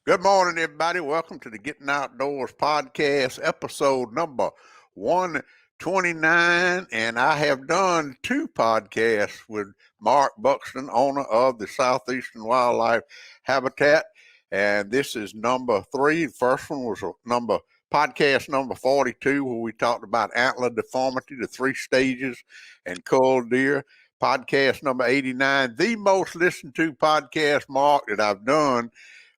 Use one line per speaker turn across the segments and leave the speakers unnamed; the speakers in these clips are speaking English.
Good morning, everybody. Welcome to the Gettin Outdoors Podcast, episode number 129. And I have done two podcasts with Mark Buxton, owner of the Southeastern Wildlife Habitat. And this is number three. The first one was podcast number 42, where we talked about antler deformity, the three stages, and culled deer. Podcast number 89, the most listened to podcast, Mark, that I've done,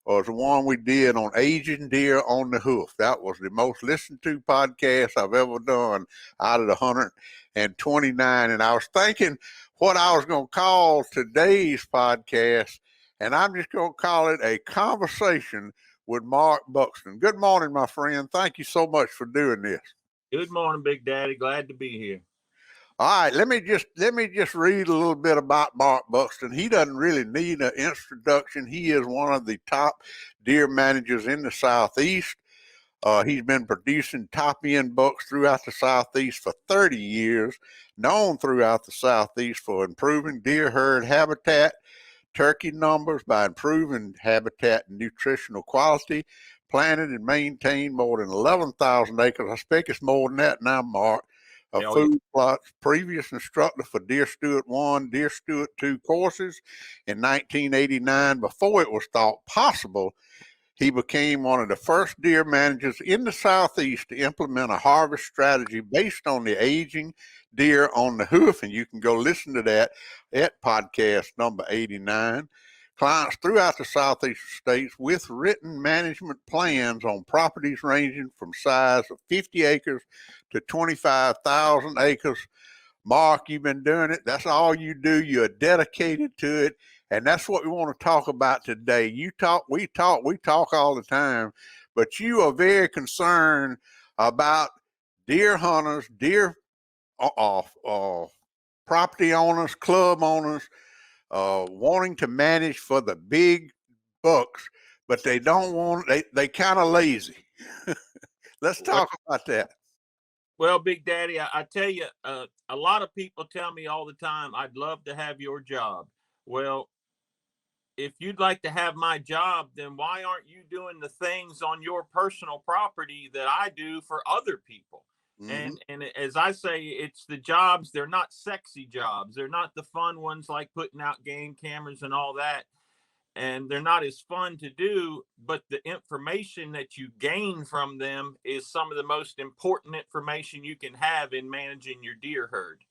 was the one we did on aging deer on the hoof. That was the most listened to podcast I've ever done out of the 129. And I was thinking what I was going to call today's podcast, and I'm just going to call it a conversation with Mark Buxton. Good morning, my friend. Thank you so much for doing this.
Good morning, Big Daddy. Glad to be here.
All right, let me just read a little bit about Mark Buxton. He doesn't really need an introduction. He is one of the top deer managers in the Southeast. He's been producing top-end bucks throughout the Southeast for 30 years, known throughout the Southeast for improving deer herd habitat, turkey numbers by improving habitat and nutritional quality, planted and maintained more than 11,000 acres. I expect it's more than that now, Mark, of food plots, previous instructor for Deer Stewart 1, Deer Stewart 2 courses in 1989. Before it was thought possible, he became one of the first deer managers in the Southeast to implement a harvest strategy based on the aging deer on the hoof, and you can go listen to that at podcast number 89. Clients throughout the Southeastern states with written management plans on properties ranging from size of 50 acres to 25,000 acres. Mark, you've been doing it. That's all you do. You're dedicated to it. And that's what we want to talk about today. We talk all the time, but you are very concerned about deer hunters, deer property owners, club owners, wanting to manage for the big bucks, but they don't want, they kind of lazy. Let's talk about that.
Well, Big Daddy, I tell you, a lot of people tell me all the time, I'd love to have your job. Well, if you'd like to have my job, then why aren't you doing the things on your personal property that I do for other people? Mm-hmm. And as I say, it's the jobs. They're not sexy jobs. They're not the fun ones like putting out game cameras and all that. And they're not as fun to do, but the information that you gain from them is some of the most important information you can have in managing your deer herd.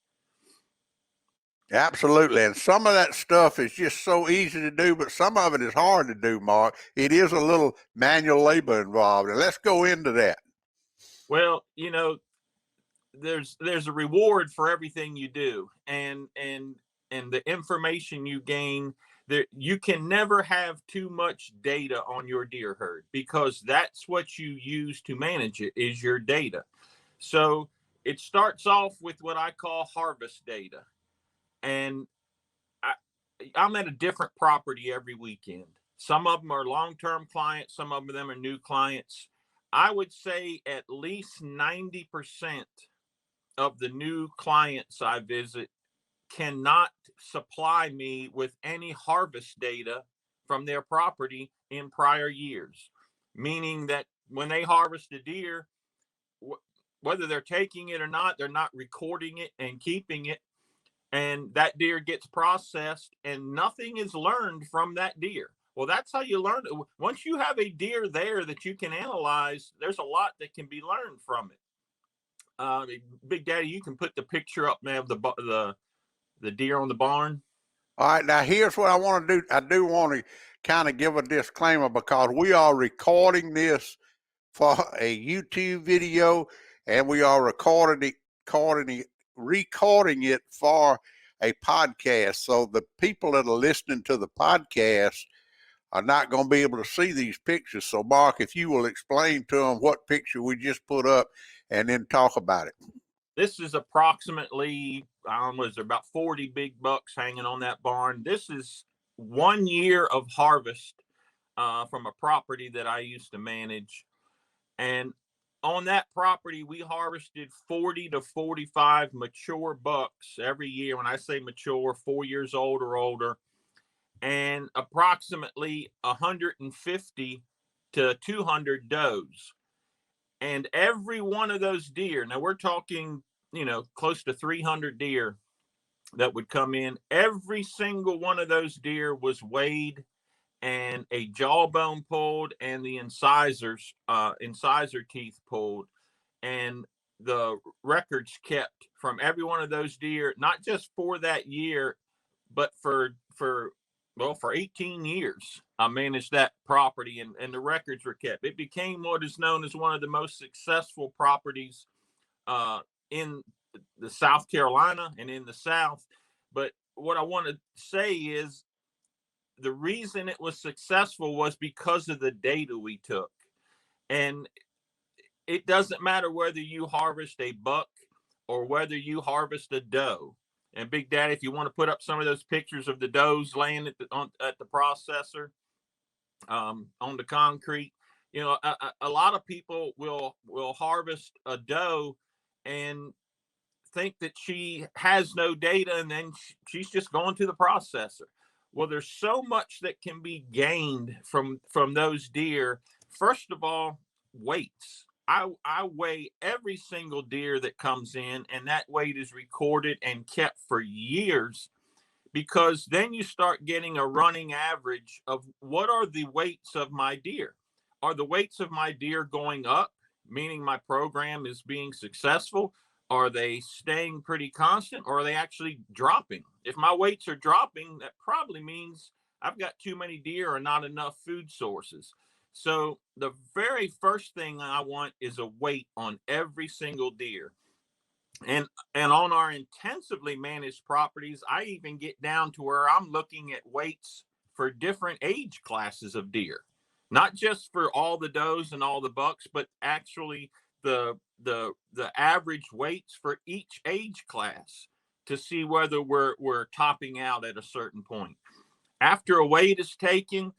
Absolutely. And some of that stuff is just so easy to do, but some of it is hard to do, Mark. It is a little manual labor involved. And let's go into that.
Well, you know, there's a reward for everything you do, and the information you gain there. You can never have too much data on your deer herd, because that's what you use to manage it, is your data. So it starts off with what I call harvest data, and I'm at a different property every weekend. Some of them are long-term clients, some of them are new clients. I would say at least 90% of the new clients I visit cannot supply me with any harvest data from their property in prior years, meaning that when they harvest a deer, whether they're taking it or not, they're not recording it and keeping it, and that deer gets processed and nothing is learned from that deer. Well, that's how you learn. Once you have a deer there that you can analyze, there's a lot that can be learned from it. Big Daddy, you can put the picture up now of the deer on the barn.
All right, now here's what I want to do. I do want to kind of give a disclaimer, because we are recording this for a YouTube video, and we are recording it for a podcast. So the people that are listening to the podcast are not going to be able to see these pictures. So Mark, if you will explain to them what picture we just put up and then talk about it.
This is approximately, was there about 40 big bucks hanging on that barn. This is 1 year of harvest from a property that I used to manage. And on that property, we harvested 40 to 45 mature bucks every year. When I say mature, 4 years old or older. And approximately 150 to 200 does. And every one of those deer, now we're talking, close to 300 deer that would come in. Every single one of those deer was weighed and a jawbone pulled and the incisor teeth pulled, and the records kept from every one of those deer, not just for that year, but for 18 years. I managed that property, and the records were kept. It became what is known as one of the most successful properties in the South Carolina and in the South. But what I want to say is the reason it was successful was because of the data we took. And it doesn't matter whether you harvest a buck or whether you harvest a doe. And Big Daddy, if you want to put up some of those pictures of the does laying at the processor on the concrete, a lot of people will harvest a doe and think that she has no data, and then she's just going to the processor. Well, there's so much that can be gained from those deer. First of all, weights. I weigh every single deer that comes in, and that weight is recorded and kept for years, because then you start getting a running average of what are the weights of my deer. Are the weights of my deer going up, meaning my program is being successful? Are they staying pretty constant, or are they actually dropping? If my weights are dropping, that probably means I've got too many deer or not enough food sources. So the very first thing I want is a weight on every single deer. And on our intensively managed properties, I even get down to where I'm looking at weights for different age classes of deer, not just for all the does and all the bucks, but actually the average weights for each age class to see whether we're topping out at a certain point. After a weight is taken,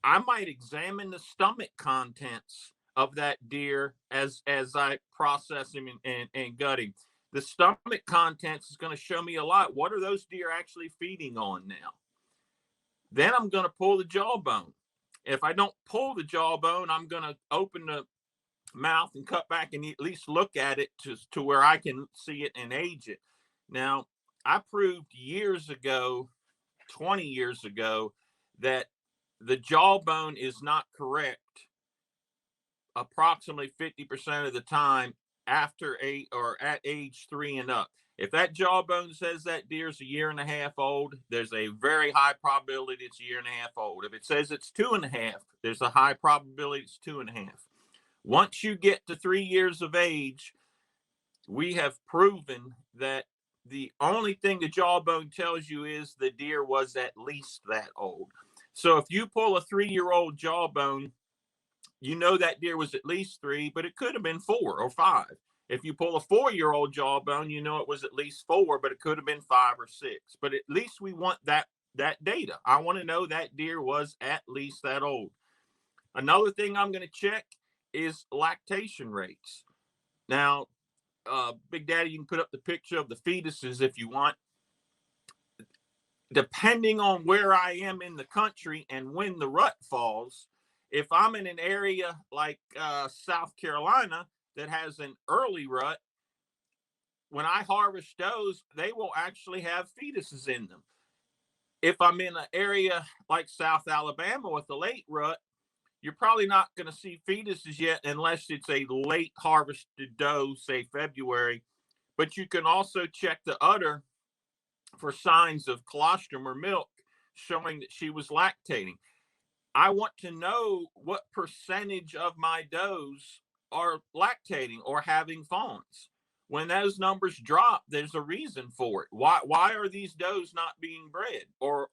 I might examine the stomach contents of that deer as I process him and gut him. The stomach contents is going to show me a lot. What are those deer actually feeding on now? Then I'm going to pull the jawbone. If I don't pull the jawbone, I'm going to open the mouth and cut back and at least look at it to where I can see it and age it. Now, I proved years ago, 20 years ago, that the jawbone is not correct approximately 50% of the time after 8 or at age 3 and up. If that jawbone says that deer's a year and a half old, there's a very high probability it's a year and a half old. If it says it's 2.5, there's a high probability it's 2.5. Once you get to 3 years of age, we have proven that the only thing the jawbone tells you is the deer was at least that old. So if you pull a 3-year-old jawbone, you know that deer was at least 3, but it could have been 4 or 5. If you pull a 4-year-old jawbone, you know it was at least 4, but it could have been 5 or 6. But at least we want that data. I want to know that deer was at least that old. Another thing I'm going to check is lactation rates. Now, Big Daddy, you can put up the picture of the fetuses if you want. Depending on where I am in the country and when the rut falls, if I'm in an area like South Carolina that has an early rut, when I harvest does, they will actually have fetuses in them. If I'm in an area like South Alabama with a late rut, you're probably not going to see fetuses yet unless it's a late harvested doe, say February. But you can also check the udder for signs of colostrum or milk showing that she was lactating. I want to know what percentage of my does are lactating or having fawns. When those numbers drop, there's a reason for it. Why are these does not being bred, or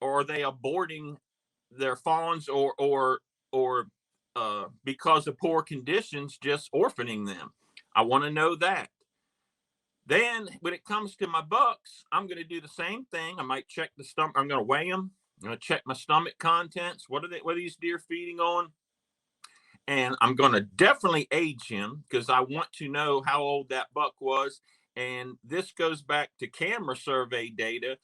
are they aborting their fawns, or because of poor conditions, just orphaning them? I want to know that. Then when it comes to my bucks, I'm going to do the same thing. I might check the stomach. I'm going to weigh them. I'm going to check my stomach contents. What are these deer feeding on? And I'm going to definitely age him because I want to know how old that buck was. And this goes back to camera survey data.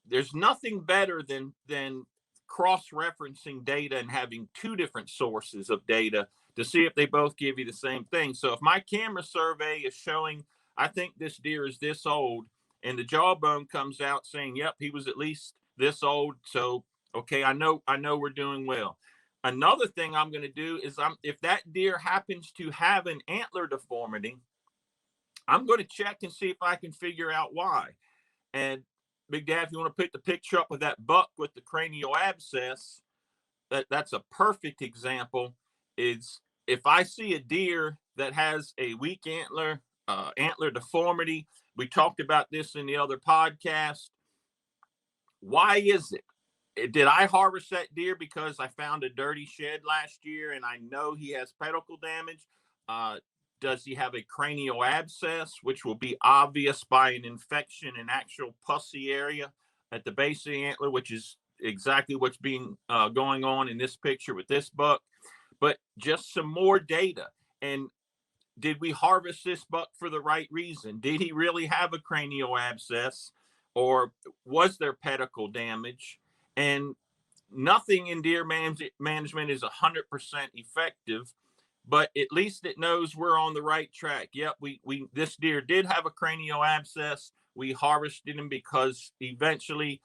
There's nothing better than cross-referencing data and having two different sources of data to see if they both give you the same thing. So if my camera survey is showing, I think this deer is this old, and the jawbone comes out saying, yep, he was at least this old. So, okay, I know we're doing well. Another thing I'm going to do is if that deer happens to have an antler deformity, I'm going to check and see if I can figure out why. And Big Dad, if you want to put the picture up of that buck with the cranial abscess, that's a perfect example. Is if I see a deer that has a weak antler, antler deformity, we talked about this in the other podcast. Why is it? Did I harvest that deer because I found a dirty shed last year and I know he has pedicle damage? Does he have a cranial abscess, which will be obvious by an infection in actual pussy area at the base of the antler, which is exactly what's being going on in this picture with this buck? But just some more data. And did we harvest this buck for the right reason? Did he really have a cranial abscess, or was there pedicle damage? And nothing in deer management is 100% effective, but at least it knows we're on the right track. Yep, this deer did have a cranial abscess. We harvested him because eventually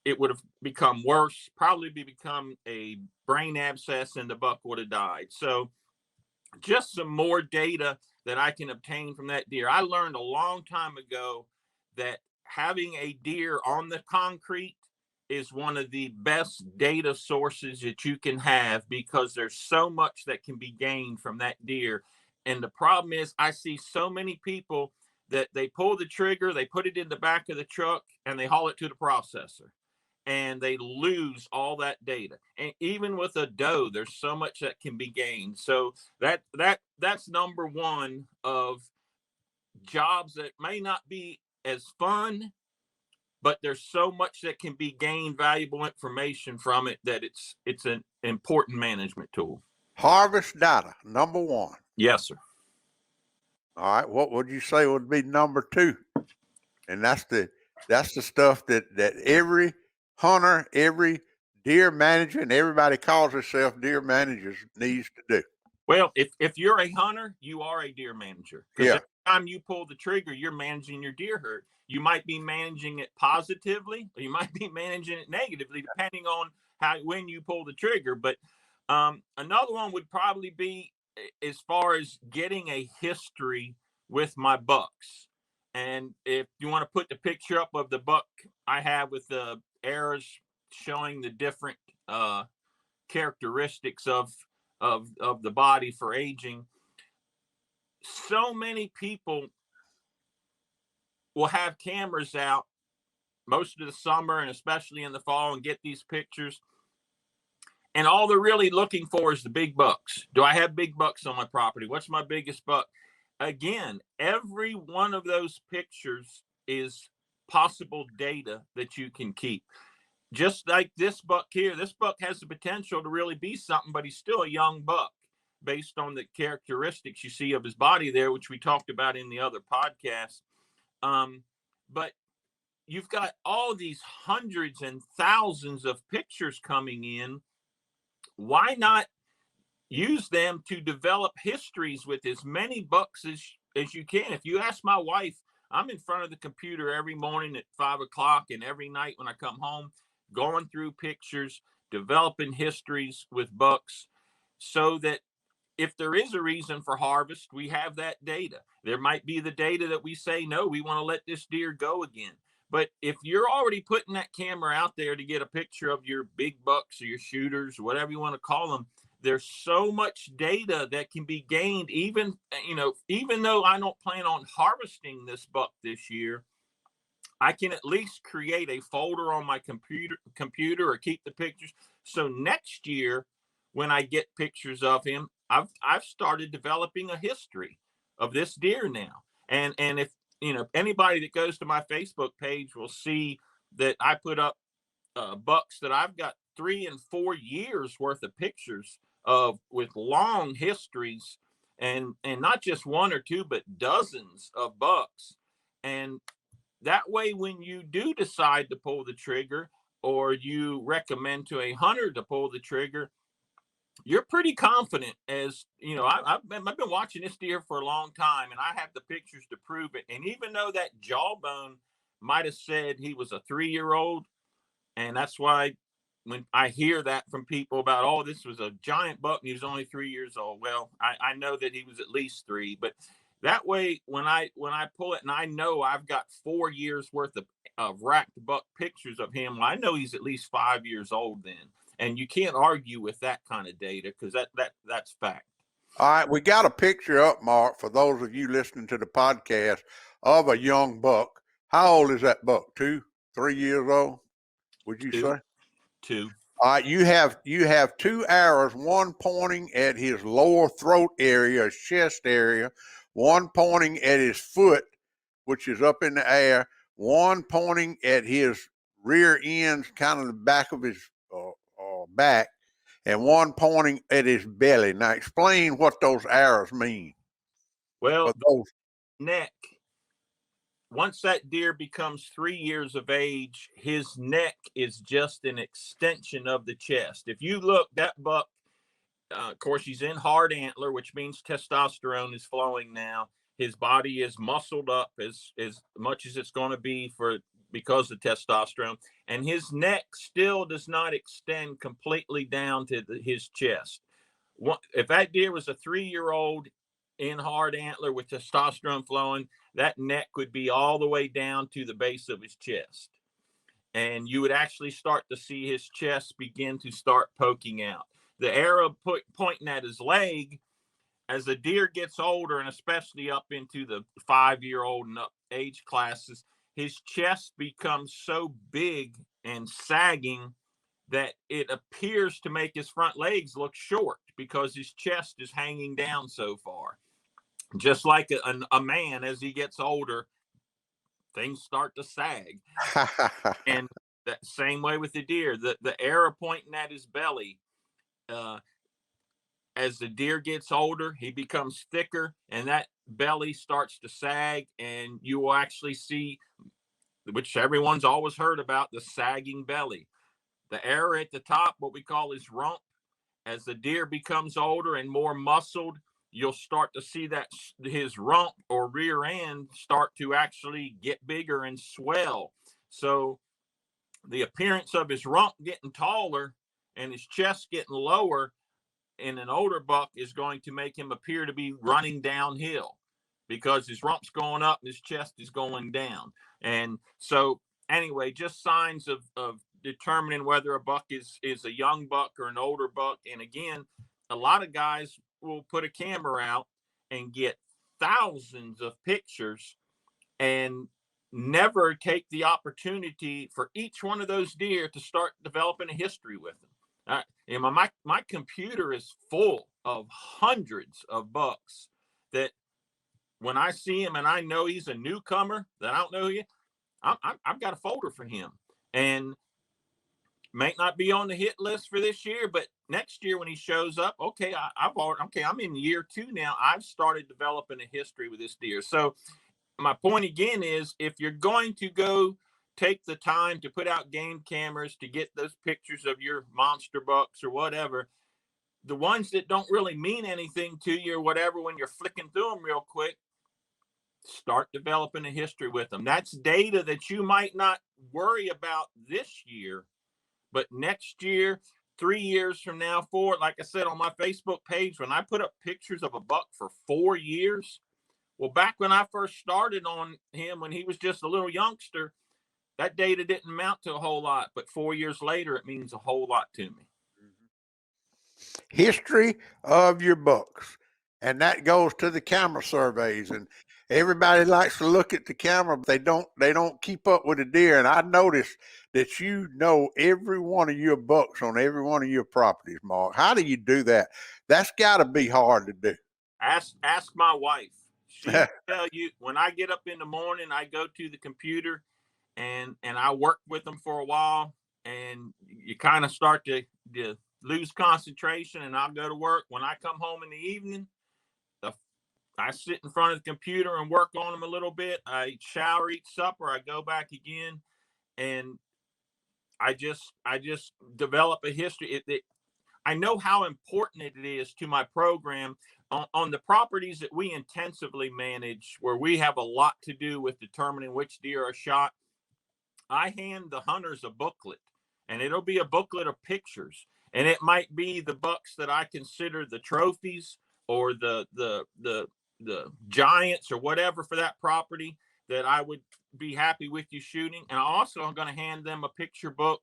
it would have become worse, probably become a brain abscess, and the buck would have died. So just some more data that I can obtain from that deer. I learned a long time ago that having a deer on the concrete is one of the best data sources that you can have, because there's so much that can be gained from that deer. And the problem is, I see so many people that they pull the trigger, they put it in the back of the truck, and they haul it to the processor, and they lose all that data. And even with a doe, there's so much that can be gained. So that's number one of jobs that may not be as fun, but there's so much that can be gained, valuable information from it, that it's an important management tool.
Harvest data, number one.
Yes, sir.
All right. What would you say would be number two? And that's the stuff that every hunter, every deer manager, and everybody calls themselves deer managers needs to do.
Well, if you're a hunter, you are a deer manager. Because every time you pull the trigger, you're managing your deer herd. You might be managing it positively, or you might be managing it negatively, depending on when you pull the trigger. But another one would probably be as far as getting a history with my bucks. And if you want to put the picture up of the buck I have with the arrows showing the different characteristics of the body for aging, so many people will have cameras out most of the summer and especially in the fall and get these pictures, and all they're really looking for is the big bucks. Do I have big bucks on my property? What's my biggest buck? Again, every one of those pictures is possible data that you can keep. Just like this buck here, this buck has the potential to really be something, but he's still a young buck based on the characteristics you see of his body there, which we talked about in the other podcast. But you've got all these hundreds and thousands of pictures coming in. Why not use them to develop histories with as many bucks as you can? If you ask my wife, I'm in front of the computer every morning at 5 o'clock and every night when I come home, going through pictures, developing histories with bucks, so that if there is a reason for harvest, we have that data. There might be the data that we say, no, we want to let this deer go again. But if you're already putting that camera out there to get a picture of your big bucks or your shooters, or whatever you want to call them, there's so much data that can be gained. Even though I don't plan on harvesting this buck this year, I can at least create a folder on my computer or keep the pictures. So next year, when I get pictures of him, I've started developing a history of this deer now. And if anybody that goes to my Facebook page will see that I put up bucks that I've got 3 and 4 years worth of pictures of, with long histories, and not just 1 or 2, but dozens of bucks. And that way, when you do decide to pull the trigger, or you recommend to a hunter to pull the trigger, you're pretty confident. As you know, I've been watching this deer for a long time, and I have the pictures to prove it. And even though that jawbone might have said he was a 3-year-old, and that's why when I hear that from people about, oh, this was a giant buck and he was only 3 years old, well, I know that he was at least 3. But that way, when I pull it and I know I've got 4 years worth of racked buck pictures of him, well, I know he's at least 5 years old then. And you can't argue with that kind of data, because that's fact.
All right, we got a picture up, Mark, for those of you listening to the podcast, of a young buck. How old is that buck? 2, 3 years old, would you say?
2.
All right, you have 2 arrows, one pointing at his lower throat area, his chest area, one pointing at his foot, which is up in the air, one pointing at his rear ends, kind of the back of his back, and one pointing at his belly. Now, explain what those arrows mean.
Well,
those
neck, once that deer becomes 3 years of age, his neck is just an extension of the chest. If you look, that buck, of course, he's in hard antler, which means testosterone is flowing now. His body is muscled up as much as it's going to be because of testosterone. And his neck still does not extend completely down to his chest. If that deer was a 3-year-old in hard antler with testosterone flowing, that neck would be all the way down to the base of his chest. And you would actually start to see his chest begin to start poking out. The arrow pointing at his leg, as the deer gets older, and especially up into the 5-year-old and up age classes, his chest becomes so big and sagging that it appears to make his front legs look short, because his chest is hanging down so far. Just like a man, as he gets older, things start to sag. And that same way with the deer, the arrow pointing at his belly, as the deer gets older, he becomes thicker, and that belly starts to sag, and you will actually see, which everyone's always heard about, the sagging belly. The arrow at the top, what we call his rump, as the deer becomes older and more muscled, you'll start to see that his rump or rear end start to actually get bigger and swell. So the appearance of his rump getting taller and his chest getting lower in an older buck is going to make him appear to be running downhill, because his rump's going up and his chest is going down. And so anyway, just signs of determining whether a buck is a young buck or an older buck. And again, a lot of guys will put a camera out and get thousands of pictures and never take the opportunity for each one of those deer to start developing a history with them. And my computer is full of hundreds of bucks that when I see him and I know he's a newcomer that I don't know who he is, I've got a folder for him. And may not be on the hit list for this year, but next year when he shows up, okay, I'm in year 2 now. I've started developing a history with this deer. So my point again is, if you're going to go take the time to put out game cameras to get those pictures of your monster bucks or whatever, the ones that don't really mean anything to you or whatever, when you're flicking through them real quick, start developing a history with them. That's data that you might not worry about this year, but next year, 3 years from now, like I said on my Facebook page, when I put up pictures of a buck for 4 years, well, back when I first started on him, when he was just a little youngster, that data didn't amount to a whole lot. But 4 years later, it means a whole lot to me.
History of your bucks. And that goes to the camera surveys. And everybody likes to look at the camera, but they don't keep up with the deer. And I noticed that you know every one of your bucks on every one of your properties, Mark. How do you do that? That's got to be hard to do.
Ask my wife. She'll tell you, when I get up in the morning, I go to the computer and I work with them for a while, and you kind of start to lose concentration, and I'll go to work. When I come home in the evening, I sit in front of the computer and work on them a little bit. I shower, eat supper, I go back again, and I just develop a history. I know how important it is to my program on the properties that we intensively manage, where we have a lot to do with determining which deer are shot. I hand the hunters a booklet, and it'll be a booklet of pictures, and it might be the bucks that I consider the trophies, or the giants, or whatever for that property that I would be happy with you shooting. And I also am going to hand them a picture book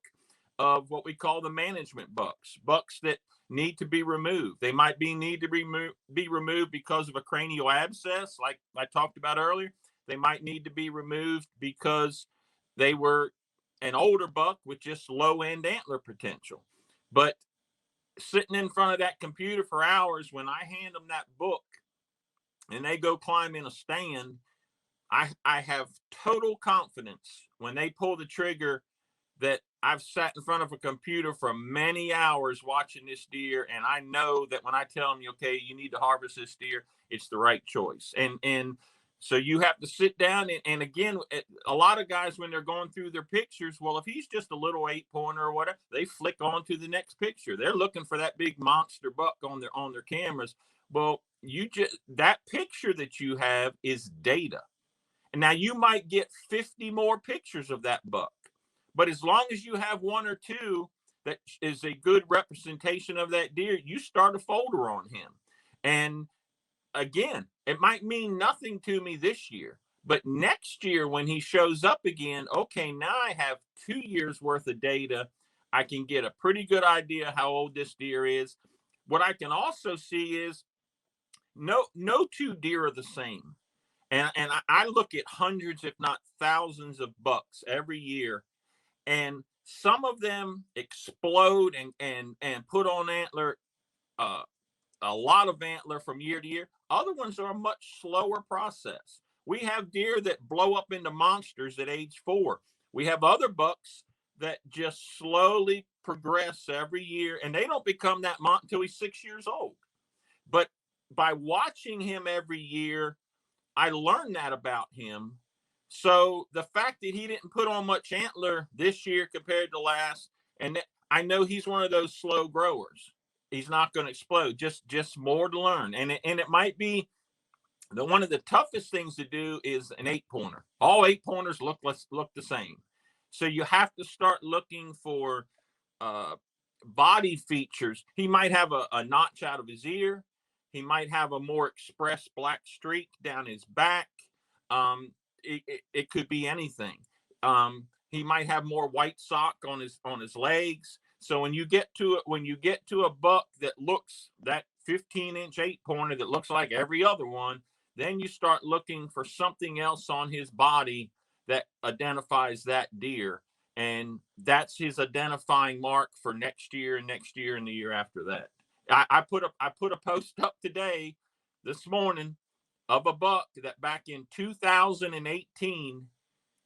of what we call the management bucks that need to be removed. They might need to be removed because of a cranial abscess, like I talked about earlier. They might need to be removed because they were an older buck with just low end antler potential. But sitting in front of that computer for hours, when I hand them that book and they go climb in a stand, I have total confidence when they pull the trigger that I've sat in front of a computer for many hours watching this deer, and I know that when I tell them, okay, you need to harvest this deer, it's the right choice. And so you have to sit down, and again, a lot of guys, when they're going through their pictures, well, if he's just a little 8-pointer or whatever, they flick on to the next picture. They're looking for that big monster buck on their cameras. Well, that picture that you have is data. And now you might get 50 more pictures of that buck, but as long as you have one or two that is a good representation of that deer, you start a folder on him. And again, it might mean nothing to me this year, but next year when he shows up again, okay, now I have 2 years worth of data. I can get a pretty good idea how old this deer is. What I can also see is no two deer are the same. And I look at hundreds, if not thousands, of bucks every year, and some of them explode and put on antler, a lot of antler from year to year. Other ones are a much slower process. We have deer that blow up into monsters at age 4. We have other bucks that just slowly progress every year, and they don't become that until he's 6 years old. But by watching him every year, I learned that about him. So the fact that he didn't put on much antler this year compared to last, and I know he's one of those slow growers. He's not going to explode. Just more to learn, and it might be one of the toughest things to do is an 8-pointer. All 8-pointers look the same. So you have to start looking for body features. He might have a notch out of his ear. He might have a more express black streak down his back. It could be anything. He might have more white sock on his legs. So when you get to a buck that looks that 15-inch 8-pointer that looks like every other one, then you start looking for something else on his body that identifies that deer, and that's his identifying mark for next year and the year after that. I put a post up this morning of a buck that back in 2018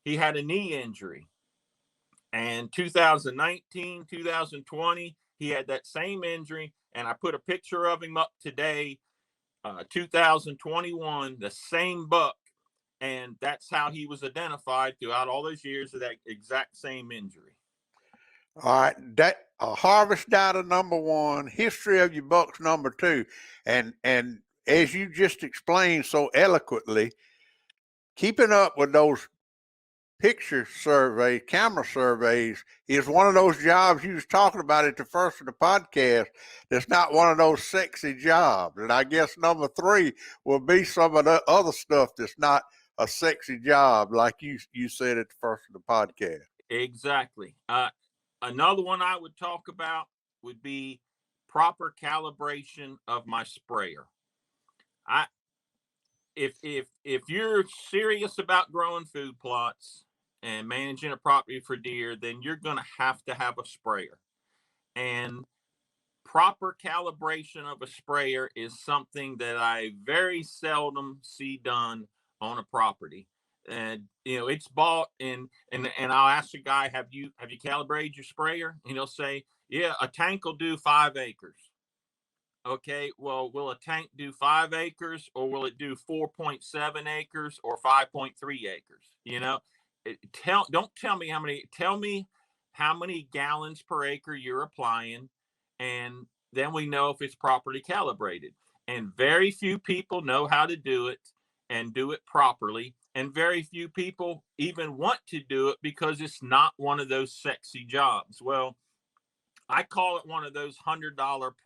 he had a knee injury, and 2019, 2020 he had that same injury, and I put a picture of him up today, 2021, the same buck, and that's how he was identified throughout all those years of that exact same injury.
All right, that harvest data number 1, history of your bucks number 2, and as you just explained so eloquently, keeping up with those picture surveys, camera surveys, is one of those jobs you was talking about at the first of the podcast. That's not one of those sexy jobs, and I guess number 3 will be some of the other stuff that's not a sexy job, like you said at the first of the podcast.
Exactly. Another one I would talk about would be proper calibration of my sprayer. If you're serious about growing food plots and managing a property for deer, then you're going to have a sprayer. And proper calibration of a sprayer is something that I very seldom see done on a property. And it's bought, and I'll ask the guy, have you calibrated your sprayer? And he'll say, yeah, a tank will do 5 acres. Okay, well, will a tank do 5 acres, or will it do 4.7 acres or 5.3 acres? Don't tell me how many. Tell me how many gallons per acre you're applying, and then we know if it's properly calibrated. And very few people know how to do it and do it properly. And very few people even want to do it because it's not one of those sexy jobs. Well, I call it one of those $100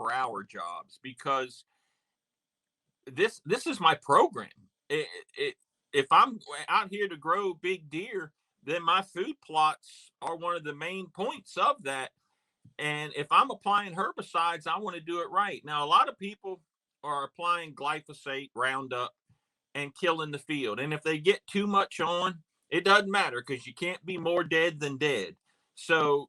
per hour jobs because this is my program. If I'm out here to grow big deer, then my food plots are one of the main points of that. And if I'm applying herbicides, I want to do it right. Now, a lot of people are applying glyphosate, Roundup, and killing the field. And if they get too much on, it doesn't matter because you can't be more dead than dead. So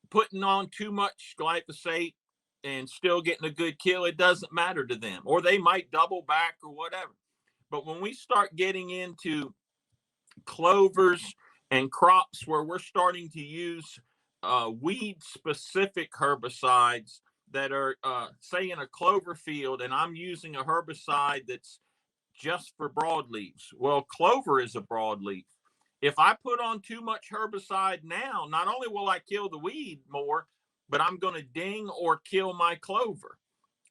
putting on too much glyphosate and still getting a good kill, it doesn't matter to them. Or they might double back or whatever. But when we start getting into clovers and crops where we're starting to use weed specific herbicides that are say in a clover field, and I'm using a herbicide that's just for broadleaves. Well, clover is a broadleaf. If I put on too much herbicide now, not only will I kill the weed more, but I'm going to ding or kill my clover.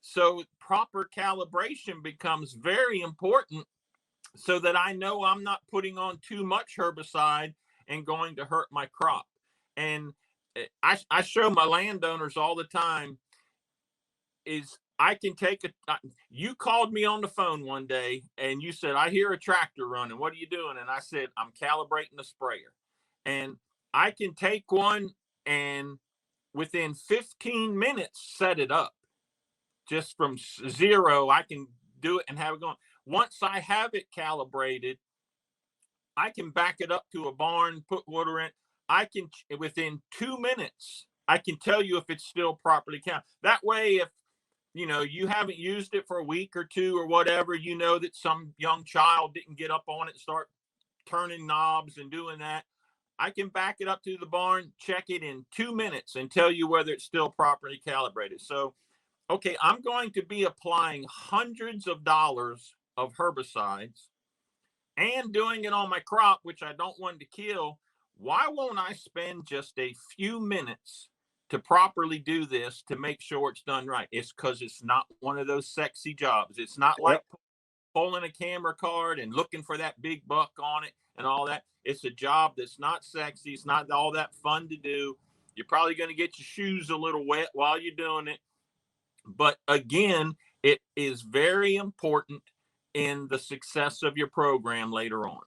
So proper calibration becomes very important so that I know I'm not putting on too much herbicide and going to hurt my crop. And I show my landowners all the time is I can take you called me on the phone one day and you said, I hear a tractor running. What are you doing? And I said, I'm calibrating the sprayer. And I can take one and within 15 minutes set it up. Just from zero, I can do it and have it going. Once I have it calibrated, I can back it up to a barn, put water in. I can, within 2 minutes, I can tell you if it's still properly counted. That way, if you haven't used it for a week or two or whatever, you know that some young child didn't get up on it and start turning knobs and doing that. I can back it up to the barn, check it in 2 minutes and tell you whether it's still properly calibrated. So, okay, I'm going to be applying hundreds of dollars of herbicides and doing it on my crop, which I don't want to kill. Why won't I spend just a few minutes to properly do this to make sure it's done right? It's because it's not one of those sexy jobs. It's not like pulling a camera card and looking for that big buck on it and all that. It's a job that's not sexy. It's not all that fun to do. You're probably going to get your shoes a little wet while you're doing it. But again, it is very important in the success of your program later on.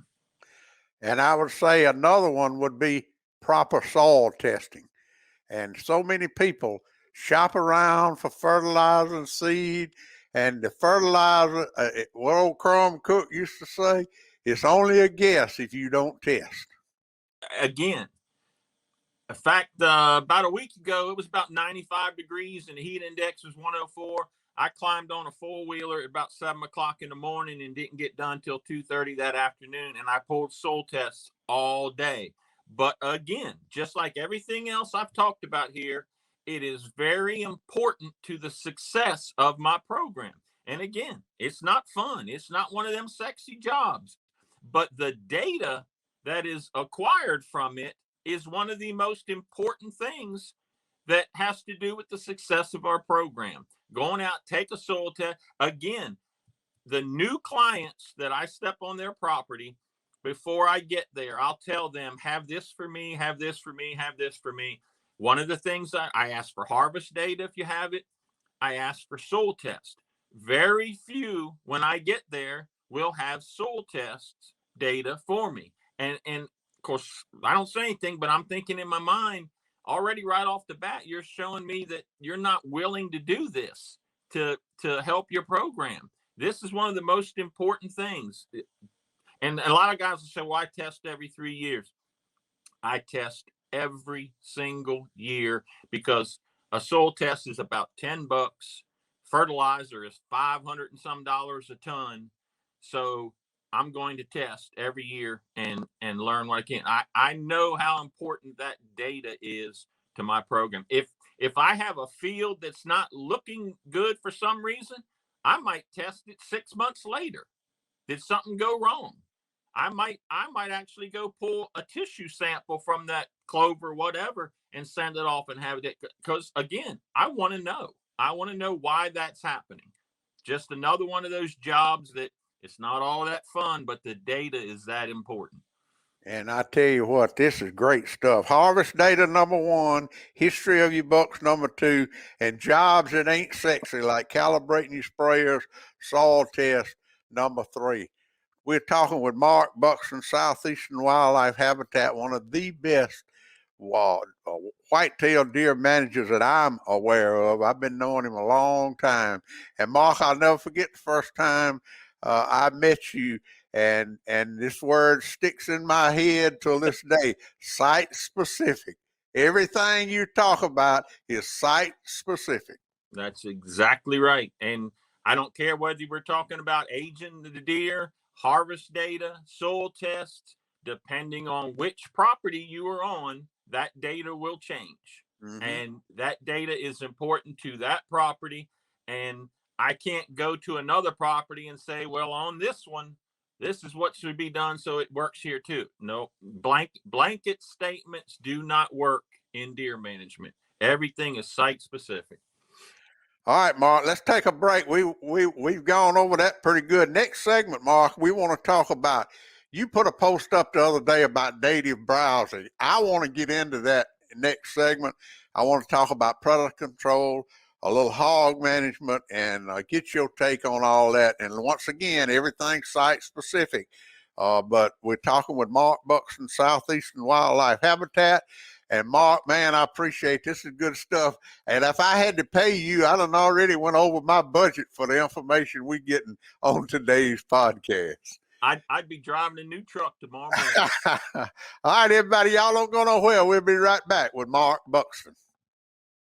And I would say another one would be proper soil testing. And so many people shop around for fertilizer and seed, and the fertilizer, what old Crum Cook used to say, it's only a guess if you don't test.
Again, in fact, about a week ago, it was about 95 degrees and the heat index was 104. I climbed on a four-wheeler at about 7 o'clock in the morning and didn't get done till 2:30 that afternoon. And I pulled soil tests all day. But again, just like everything else I've talked about here, it is very important to the success of my program. And again, it's not fun. It's not one of them sexy jobs. But the data that is acquired from it is one of the most important things that has to do with the success of our program. Going out, take a soil test. Again, the new clients that I step on their property, before I get there, I'll tell them, have this for me, have this for me, have this for me. One of the things I ask for harvest data if you have it. I ask for soil test. Very few, when I get there, will have soil tests data for me. And of course, I don't say anything, but I'm thinking in my mind, already right off the bat, you're showing me that you're not willing to do this to help your program. This is one of the most important things. And a lot of guys will say, well, I test every 3 years. I test every single year because a soil test is about $10. Fertilizer is $500 and some a ton. So I'm going to test every year and learn what I can. I know how important that data is to my program. If I have a field that's not looking good for some reason, I might test it 6 months later. Did something go wrong? I might actually go pull a tissue sample from that clover, whatever, and send it off and have it. Because again, I want to know. I want to know why that's happening. Just another one of those jobs that it's not all that fun, but the data is that important.
And I tell you what, this is great stuff. Harvest data number 1, history of your bucks number 2, and jobs that ain't sexy like calibrating your sprayers, soil test number 3. We're talking with Mark Buxton, Southeastern Wildlife Habitat, one of the best whitetail deer managers that I'm aware of. I've been knowing him a long time. And Mark, I'll never forget the first time I met you. And this word sticks in my head till this day, site specific. Everything you talk about is site specific.
That's exactly right. And I don't care whether we're talking about aging the deer, harvest data, soil tests, depending on which property you are on, that data will change. Mm-hmm. And that data is important to that property. And I can't go to another property and say, well, on this one, this is what should be done, so it works here too. No, blanket statements do not work in deer management. Everything is site specific.
All right, Mark, let's take a break. We've gone over that pretty good. Next segment, Mark, we want to talk about, you put a post up the other day about native browsing. I want to get into that next segment. I want to talk about predator control, a little hog management, and get your take on all that. And once again, everything's site specific. But we're talking with Mark Buxton, Southeastern Wildlife Habitat. And Mark, man, I appreciate this. Is good stuff. And if I had to pay you, I done already went over my budget for the information we're getting on today's podcast.
I'd be driving a new truck tomorrow morning.
All right, everybody, y'all don't go nowhere. We'll be right back with Mark Buxton.